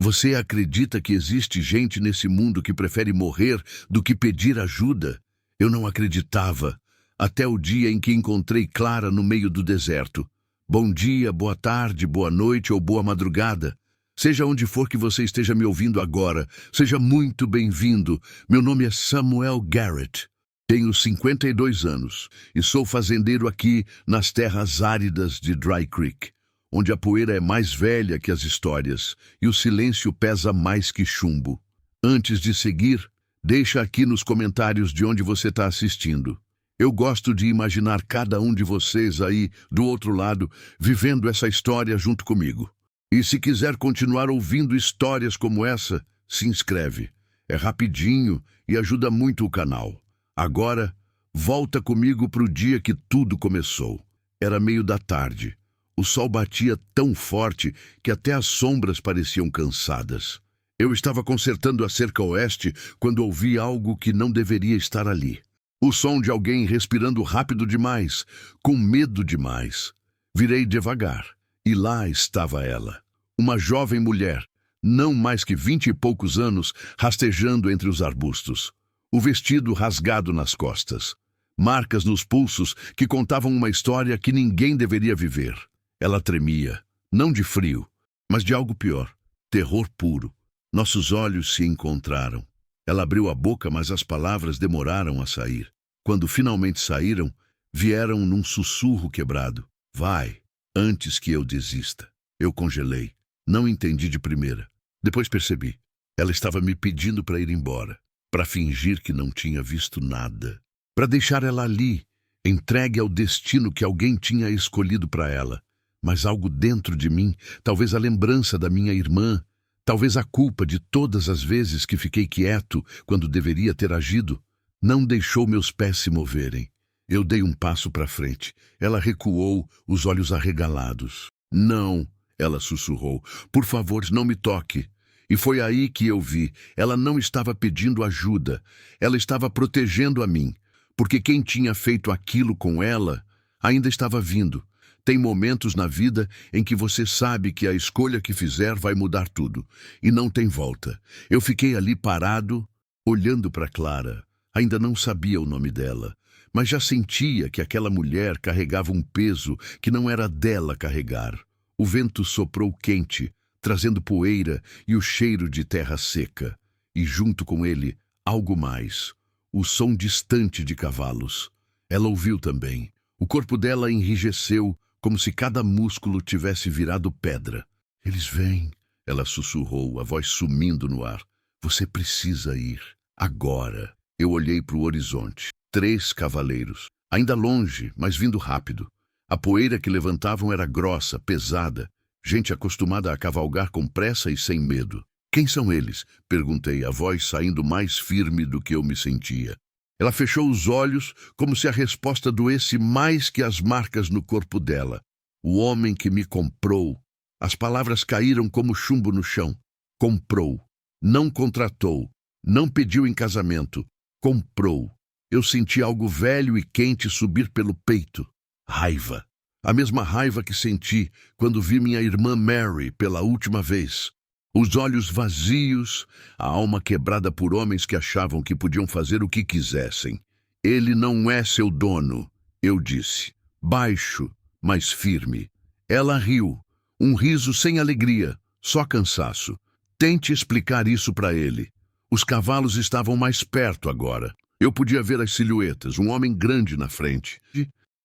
Você acredita que existe gente nesse mundo que prefere morrer do que pedir ajuda? Eu não acreditava, até o dia em que encontrei Clara no meio do deserto. Bom dia, boa tarde, boa noite ou boa madrugada. Seja onde for que você esteja me ouvindo agora, seja muito bem-vindo. Meu nome é Samuel Garrett. Tenho 52 anos e sou fazendeiro aqui nas terras áridas de Dry Creek, onde a poeira é mais velha que as histórias e o silêncio pesa mais que chumbo. Antes de seguir, deixa aqui nos comentários de onde você está assistindo. Eu gosto de imaginar cada um de vocês aí do outro lado vivendo essa história junto comigo. E se quiser continuar ouvindo histórias como essa, se inscreve. É rapidinho e ajuda muito o canal. Agora, volta comigo para o dia que tudo começou. Era meio da tarde. O sol batia tão forte que até as sombras pareciam cansadas. Eu estava consertando a cerca oeste quando ouvi algo que não deveria estar ali. O som de alguém respirando rápido demais, com medo demais. Virei devagar, e lá estava ela. Uma jovem mulher, não mais que 20 e poucos anos, rastejando entre os arbustos. O vestido rasgado nas costas. Marcas nos pulsos que contavam uma história que ninguém deveria viver. Ela tremia, não de frio, mas de algo pior, terror puro. Nossos olhos se encontraram. Ela abriu a boca, mas as palavras demoraram a sair. Quando finalmente saíram, vieram num sussurro quebrado. Vai, antes que eu desista. Eu congelei. Não entendi de primeira. Depois percebi. Ela estava me pedindo para ir embora, para fingir que não tinha visto nada, para deixar ela ali, entregue ao destino que alguém tinha escolhido para ela. Mas algo dentro de mim, talvez a lembrança da minha irmã, talvez a culpa de todas as vezes que fiquei quieto quando deveria ter agido, não deixou meus pés se moverem. Eu dei um passo para frente. Ela recuou, os olhos arregalados. Não, ela sussurrou. Por favor, não me toque. E foi aí que eu vi. Ela não estava pedindo ajuda. Ela estava protegendo a mim. Porque quem tinha feito aquilo com ela ainda estava vindo. Tem momentos na vida em que você sabe que a escolha que fizer vai mudar tudo. E não tem volta. Eu fiquei ali parado, olhando para Clara. Ainda não sabia o nome dela, mas já sentia que aquela mulher carregava um peso que não era dela carregar. O vento soprou quente, trazendo poeira e o cheiro de terra seca. E junto com ele, algo mais. O som distante de cavalos. Ela ouviu também. O corpo dela enrijeceu, como se cada músculo tivesse virado pedra. Eles vêm, ela sussurrou, a voz sumindo no ar. Você precisa ir. Agora. Eu olhei para o horizonte. 3 cavaleiros. Ainda longe, mas vindo rápido. A poeira que levantavam era grossa, pesada. Gente acostumada a cavalgar com pressa e sem medo. Quem são eles? Perguntei, a voz saindo mais firme do que eu me sentia. Ela fechou os olhos, como se a resposta doesse mais que as marcas no corpo dela. O homem que me comprou. As palavras caíram como chumbo no chão. Comprou. Não contratou. Não pediu em casamento. Comprou. Eu senti algo velho e quente subir pelo peito. Raiva. A mesma raiva que senti quando vi minha irmã Mary pela última vez. Os olhos vazios, a alma quebrada por homens que achavam que podiam fazer o que quisessem. Ele não é seu dono, eu disse. Baixo, mas firme. Ela riu. Um riso sem alegria, só cansaço. Tente explicar isso para ele. Os cavalos estavam mais perto agora. Eu podia ver as silhuetas, um homem grande na frente.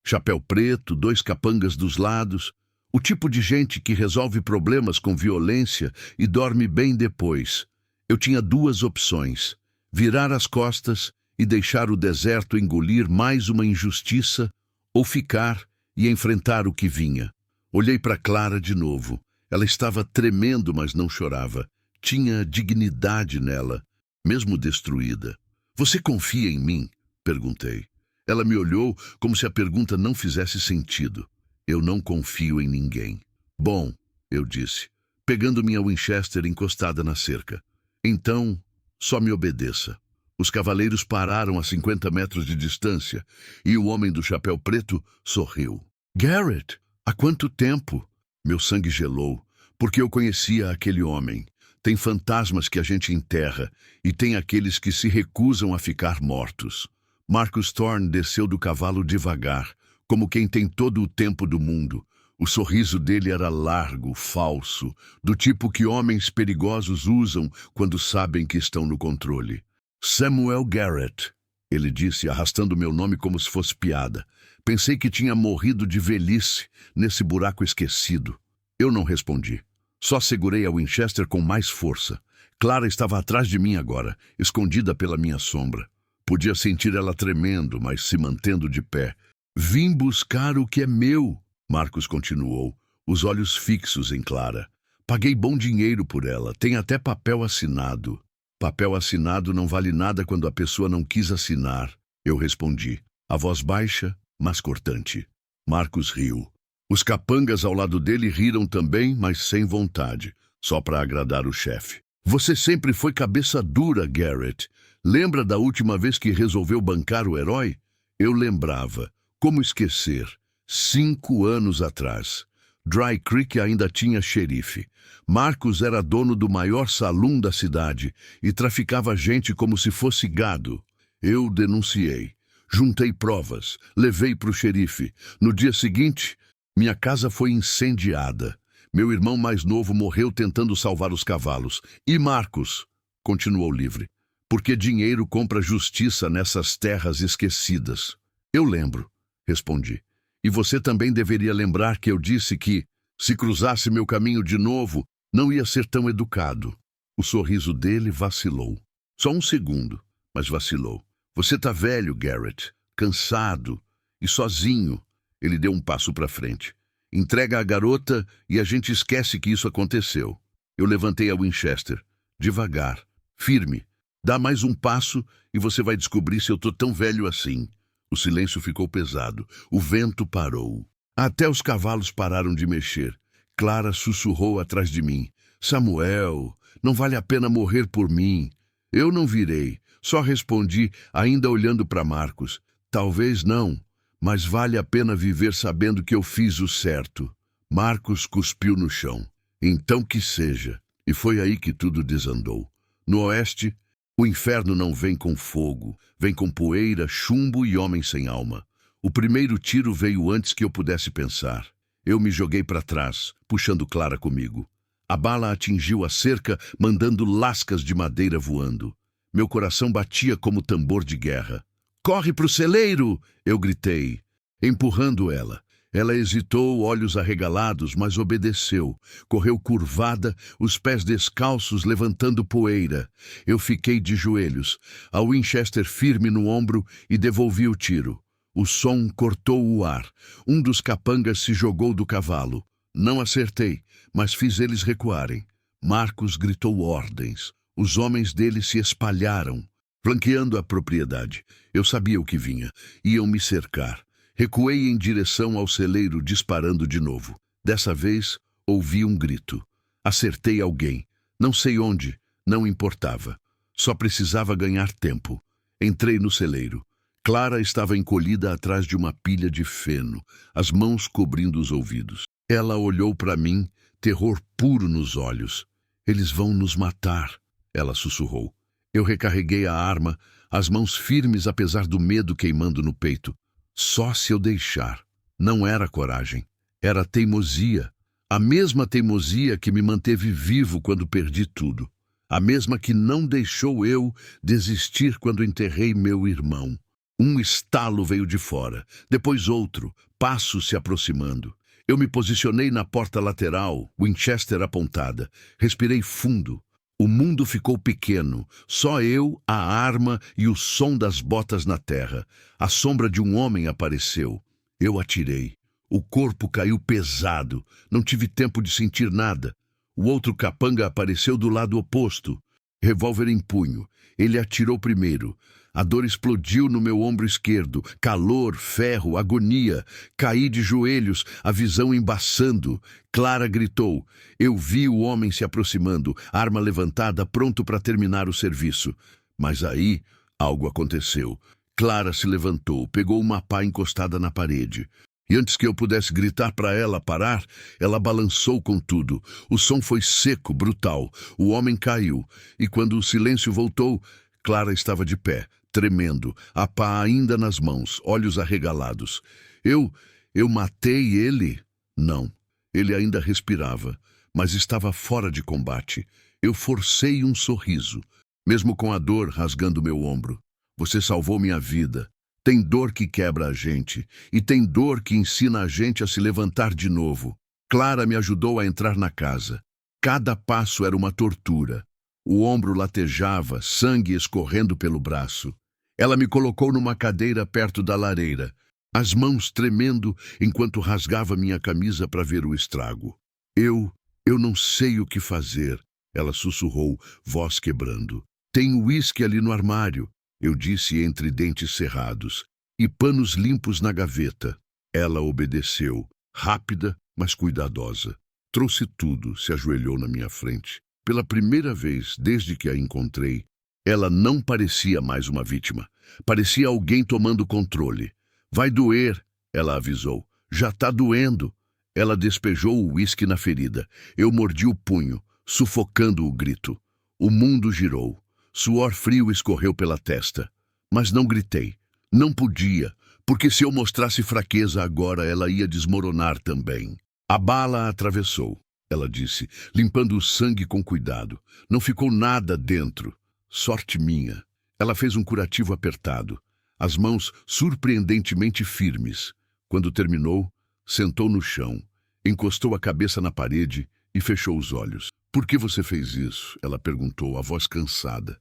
Chapéu preto, 2 capangas dos lados. O tipo de gente que resolve problemas com violência e dorme bem depois. Eu tinha 2 opções. Virar as costas e deixar o deserto engolir mais uma injustiça, ou ficar e enfrentar o que vinha. Olhei para Clara de novo. Ela estava tremendo, mas não chorava. Tinha dignidade nela, mesmo destruída. Você confia em mim? Perguntei. Ela me olhou como se a pergunta não fizesse sentido. Eu não confio em ninguém. Bom, eu disse, pegando minha Winchester encostada na cerca. Então, só me obedeça. Os cavaleiros pararam a 50 metros de distância e o homem do chapéu preto sorriu. Garrett, há quanto tempo? Meu sangue gelou, porque eu conhecia aquele homem. Tem fantasmas que a gente enterra e tem aqueles que se recusam a ficar mortos. Marcus Thorne desceu do cavalo devagar, como quem tem todo o tempo do mundo. O sorriso dele era largo, falso, do tipo que homens perigosos usam quando sabem que estão no controle. Samuel Garrett, ele disse, arrastando meu nome como se fosse piada. Pensei que tinha morrido de velhice nesse buraco esquecido. Eu não respondi. Só segurei a Winchester com mais força. Clara estava atrás de mim agora, escondida pela minha sombra. Podia sentir ela tremendo, mas se mantendo de pé. Vim buscar o que é meu, Marcus continuou, os olhos fixos em Clara. Paguei bom dinheiro por ela, tem até papel assinado. Papel assinado não vale nada quando a pessoa não quis assinar, eu respondi, a voz baixa, mas cortante. Marcus riu. Os capangas ao lado dele riram também, mas sem vontade, só para agradar o chefe. Você sempre foi cabeça dura, Garrett. Lembra da última vez que resolveu bancar o herói? Eu lembrava. Como esquecer? 5 anos atrás. Dry Creek ainda tinha xerife. Marcus era dono do maior salão da cidade e traficava gente como se fosse gado. Eu denunciei. Juntei provas. Levei para o xerife. No dia seguinte, minha casa foi incendiada. Meu irmão mais novo morreu tentando salvar os cavalos. E Marcus continuou livre. Porque dinheiro compra justiça nessas terras esquecidas. Eu lembro, respondi. E você também deveria lembrar que eu disse que, se cruzasse meu caminho de novo, não ia ser tão educado. O sorriso dele vacilou. Só um segundo, mas vacilou. Você tá velho, Garrett, cansado e sozinho. Ele deu um passo para frente. Entrega a garota e a gente esquece que isso aconteceu. Eu levantei a Winchester, devagar, firme. Dá mais um passo e você vai descobrir se eu tô tão velho assim. O silêncio ficou pesado. O vento parou. Até os cavalos pararam de mexer. Clara sussurrou atrás de mim. Samuel, não vale a pena morrer por mim. Eu não virei. Só respondi, ainda olhando para Marcus. Talvez não, mas vale a pena viver sabendo que eu fiz o certo. Marcus cuspiu no chão. Então que seja. E foi aí que tudo desandou. No oeste, o inferno não vem com fogo, vem com poeira, chumbo e homem sem alma. O primeiro tiro veio antes que eu pudesse pensar. Eu me joguei para trás, puxando Clara comigo. A bala atingiu a cerca, mandando lascas de madeira voando. Meu coração batia como tambor de guerra. Corre pro celeiro! Eu gritei, empurrando ela. Ela hesitou, olhos arregalados, mas obedeceu. Correu curvada, os pés descalços levantando poeira. Eu fiquei de joelhos, a Winchester firme no ombro e devolvi o tiro. O som cortou o ar. Um dos capangas se jogou do cavalo. Não acertei, mas fiz eles recuarem. Marcus gritou ordens. Os homens dele se espalharam, flanqueando a propriedade. Eu sabia o que vinha. Iam me cercar. Recuei em direção ao celeiro, disparando de novo. Dessa vez, ouvi um grito. Acertei alguém. Não sei onde, não importava. Só precisava ganhar tempo. Entrei no celeiro. Clara estava encolhida atrás de uma pilha de feno, as mãos cobrindo os ouvidos. Ela olhou para mim, terror puro nos olhos. Eles vão nos matar, ela sussurrou. Eu recarreguei a arma, as mãos firmes apesar do medo queimando no peito. Só se eu deixar. Não era coragem, era teimosia. A mesma teimosia que me manteve vivo quando perdi tudo. A mesma que não deixou eu desistir quando enterrei meu irmão. Um estalo veio de fora, depois outro, passos se aproximando. Eu me posicionei na porta lateral, Winchester apontada. Respirei fundo. O mundo ficou pequeno, só eu, a arma e o som das botas na terra. A sombra de um homem apareceu. Eu atirei. O corpo caiu pesado. Não tive tempo de sentir nada. O outro capanga apareceu do lado oposto. Revólver em punho. Ele atirou primeiro. A dor explodiu no meu ombro esquerdo. Calor, ferro, agonia. Caí de joelhos, a visão embaçando. Clara gritou. Eu vi o homem se aproximando, arma levantada, pronto para terminar o serviço. Mas aí, algo aconteceu. Clara se levantou, pegou uma pá encostada na parede. E antes que eu pudesse gritar para ela parar, ela balançou com tudo. O som foi seco, brutal. O homem caiu. E quando o silêncio voltou, Clara estava de pé, tremendo, a pá ainda nas mãos, olhos arregalados. Eu matei ele? Não. Ele ainda respirava, mas estava fora de combate. Eu forcei um sorriso, mesmo com a dor rasgando meu ombro. Você salvou minha vida. Tem dor que quebra a gente, e tem dor que ensina a gente a se levantar de novo. Clara me ajudou a entrar na casa. Cada passo era uma tortura. O ombro latejava, sangue escorrendo pelo braço. Ela me colocou numa cadeira perto da lareira, as mãos tremendo enquanto rasgava minha camisa para ver o estrago. Eu não sei o que fazer, ela sussurrou, voz quebrando. Tem uísque ali no armário, eu disse entre dentes cerrados, e panos limpos na gaveta. Ela obedeceu, rápida, mas cuidadosa. Trouxe tudo, se ajoelhou na minha frente. Pela primeira vez desde que a encontrei, ela não parecia mais uma vítima. Parecia alguém tomando controle. Vai doer, ela avisou. Já tá doendo. Ela despejou o uísque na ferida. Eu mordi o punho, sufocando o grito. O mundo girou. Suor frio escorreu pela testa. Mas não gritei. Não podia, porque se eu mostrasse fraqueza agora, ela ia desmoronar também. A bala a atravessou, ela disse, limpando o sangue com cuidado. Não ficou nada dentro. Sorte minha. Ela fez um curativo apertado, as mãos surpreendentemente firmes. Quando terminou, sentou no chão, encostou a cabeça na parede e fechou os olhos. Por que você fez isso? Ela perguntou, a voz cansada.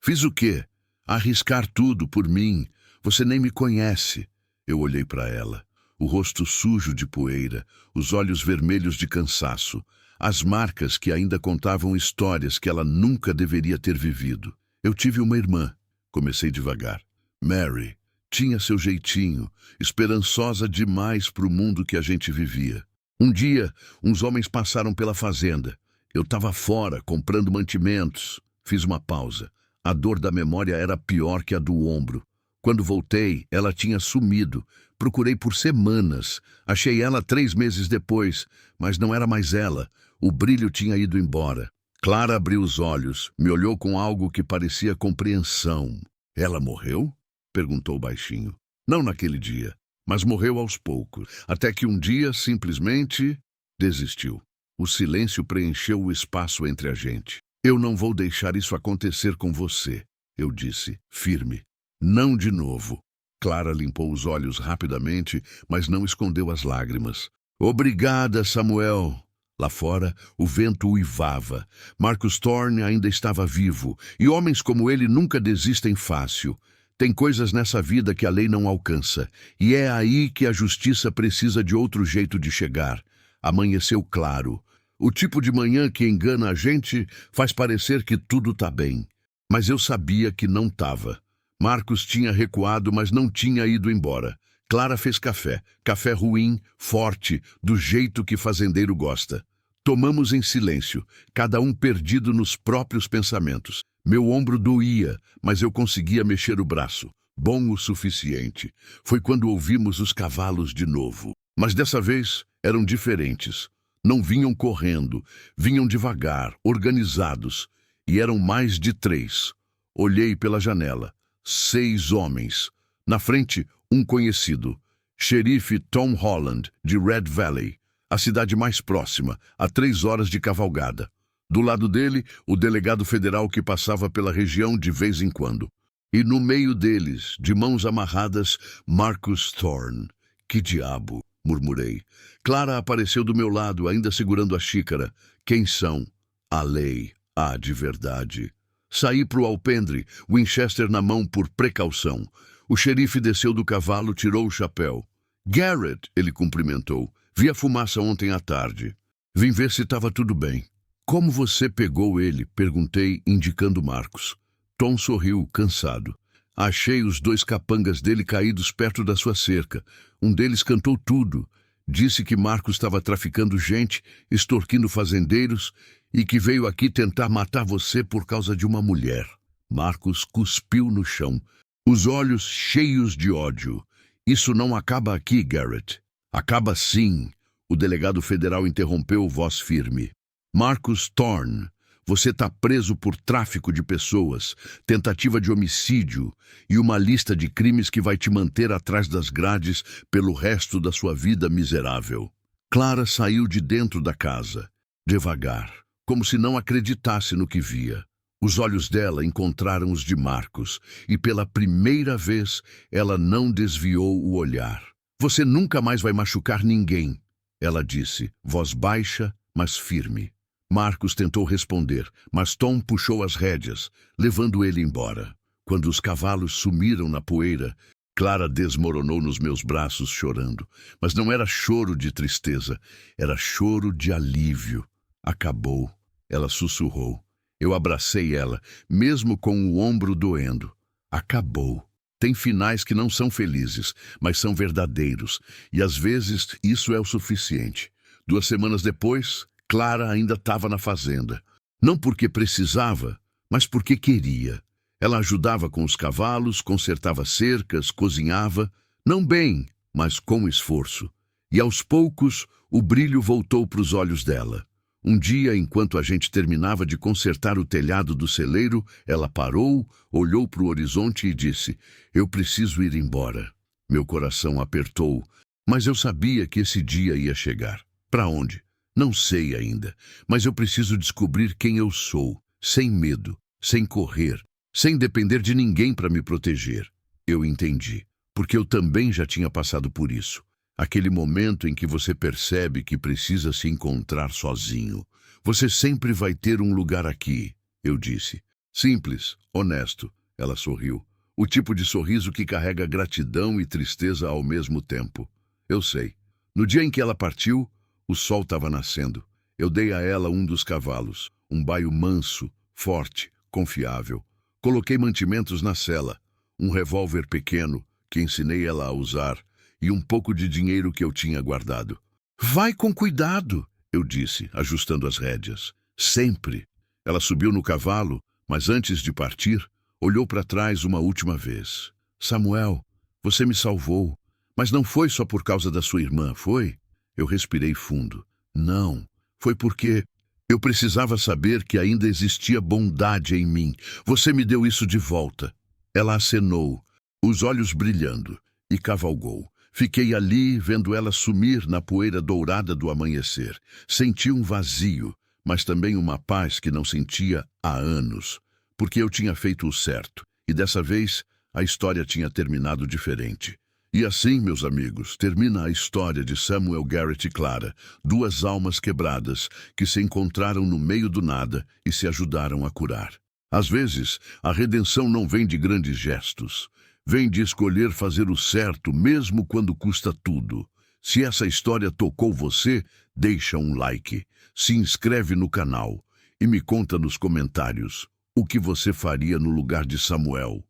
Fiz o quê? Arriscar tudo por mim. Você nem me conhece. Eu olhei para ela. O rosto sujo de poeira, os olhos vermelhos de cansaço, as marcas que ainda contavam histórias que ela nunca deveria ter vivido. Eu tive uma irmã. Comecei devagar. Mary. Tinha seu jeitinho, esperançosa demais para o mundo que a gente vivia. Um dia, uns homens passaram pela fazenda. Eu estava fora, comprando mantimentos. Fiz uma pausa. A dor da memória era pior que a do ombro. Quando voltei, ela tinha sumido. Procurei por semanas. Achei ela 3 meses depois, mas não era mais ela. O brilho tinha ido embora. Clara abriu os olhos, me olhou com algo que parecia compreensão. Ela morreu? Perguntou baixinho. Não naquele dia, mas morreu aos poucos, até que um dia, simplesmente, desistiu. O silêncio preencheu o espaço entre a gente. Eu não vou deixar isso acontecer com você, eu disse, firme. Não de novo. Clara limpou os olhos rapidamente, mas não escondeu as lágrimas. Obrigada, Samuel. Lá fora, o vento uivava. Marcus Thorne ainda estava vivo, e homens como ele nunca desistem fácil. Tem coisas nessa vida que a lei não alcança, e é aí que a justiça precisa de outro jeito de chegar. Amanheceu claro. O tipo de manhã que engana a gente faz parecer que tudo tá bem. Mas eu sabia que não tava. Marcus tinha recuado, mas não tinha ido embora. Clara fez café. Café ruim, forte, do jeito que fazendeiro gosta. Tomamos em silêncio, cada um perdido nos próprios pensamentos. Meu ombro doía, mas eu conseguia mexer o braço. Bom o suficiente. Foi quando ouvimos os cavalos de novo. Mas dessa vez eram diferentes. Não vinham correndo, vinham devagar, organizados. E eram mais de 3. Olhei pela janela. 6 homens. Na frente, um conhecido. Xerife Tom Holland, de Red Valley. A cidade mais próxima, a 3 horas de cavalgada. Do lado dele, o delegado federal que passava pela região de vez em quando. E no meio deles, de mãos amarradas, Marcus Thorne. Que diabo, murmurei. Clara apareceu do meu lado, ainda segurando a xícara. Quem são? A lei. Ah, de verdade. Saí pro alpendre, Winchester na mão por precaução. O xerife desceu do cavalo, tirou o chapéu. Garrett, ele cumprimentou. Vi a fumaça ontem à tarde. Vim ver se estava tudo bem. Como você pegou ele? Perguntei, indicando Marcos. Tom sorriu, cansado. Achei os 2 capangas dele caídos perto da sua cerca. Um deles cantou tudo. Disse que Marcos estava traficando gente, extorquindo fazendeiros e que veio aqui tentar matar você por causa de uma mulher. Marcos cuspiu no chão, os olhos cheios de ódio. Isso não acaba aqui, Garrett. Acaba sim, o delegado federal interrompeu, voz firme. Marcus Thorne, você está preso por tráfico de pessoas, tentativa de homicídio e uma lista de crimes que vai te manter atrás das grades pelo resto da sua vida miserável. Clara saiu de dentro da casa, devagar, como se não acreditasse no que via. Os olhos dela encontraram os de Marcus e pela primeira vez ela não desviou o olhar. Você nunca mais vai machucar ninguém, ela disse, voz baixa, mas firme. Marcus tentou responder, mas Tom puxou as rédeas, levando ele embora. Quando os cavalos sumiram na poeira, Clara desmoronou nos meus braços chorando. Mas não era choro de tristeza, era choro de alívio. Acabou, ela sussurrou. Eu abracei ela, mesmo com o ombro doendo. Acabou. Tem finais que não são felizes, mas são verdadeiros, e às vezes isso é o suficiente. 2 semanas depois, Clara ainda estava na fazenda. Não porque precisava, mas porque queria. Ela ajudava com os cavalos, consertava cercas, cozinhava, não bem, mas com esforço. E aos poucos, o brilho voltou para os olhos dela. Um dia, enquanto a gente terminava de consertar o telhado do celeiro, ela parou, olhou para o horizonte e disse, eu preciso ir embora. Meu coração apertou, mas eu sabia que esse dia ia chegar. Para onde? Não sei ainda, mas eu preciso descobrir quem eu sou, sem medo, sem correr, sem depender de ninguém para me proteger. Eu entendi, porque eu também já tinha passado por isso. Aquele momento em que você percebe que precisa se encontrar sozinho. Você sempre vai ter um lugar aqui, eu disse. Simples, honesto, ela sorriu. O tipo de sorriso que carrega gratidão e tristeza ao mesmo tempo. Eu sei. No dia em que ela partiu, o sol estava nascendo. Eu dei a ela um dos cavalos, um baio manso, forte, confiável. Coloquei mantimentos na sela, um revólver pequeno que ensinei ela a usar e um pouco de dinheiro que eu tinha guardado. Vai com cuidado, eu disse, ajustando as rédeas. Sempre. Ela subiu no cavalo, mas antes de partir, olhou para trás uma última vez. Samuel, você me salvou, mas não foi só por causa da sua irmã, foi? Eu respirei fundo. Não, foi porque eu precisava saber que ainda existia bondade em mim. Você me deu isso de volta. Ela acenou, os olhos brilhando, e cavalgou. Fiquei ali, vendo ela sumir na poeira dourada do amanhecer. Senti um vazio, mas também uma paz que não sentia há anos, porque eu tinha feito o certo, e dessa vez a história tinha terminado diferente. E assim, meus amigos, termina a história de Samuel Garrett e Clara, 2 almas quebradas que se encontraram no meio do nada e se ajudaram a curar. Às vezes, a redenção não vem de grandes gestos. Vem de escolher fazer o certo mesmo quando custa tudo. Se essa história tocou você, deixa um like, se inscreve no canal e me conta nos comentários o que você faria no lugar de Samuel.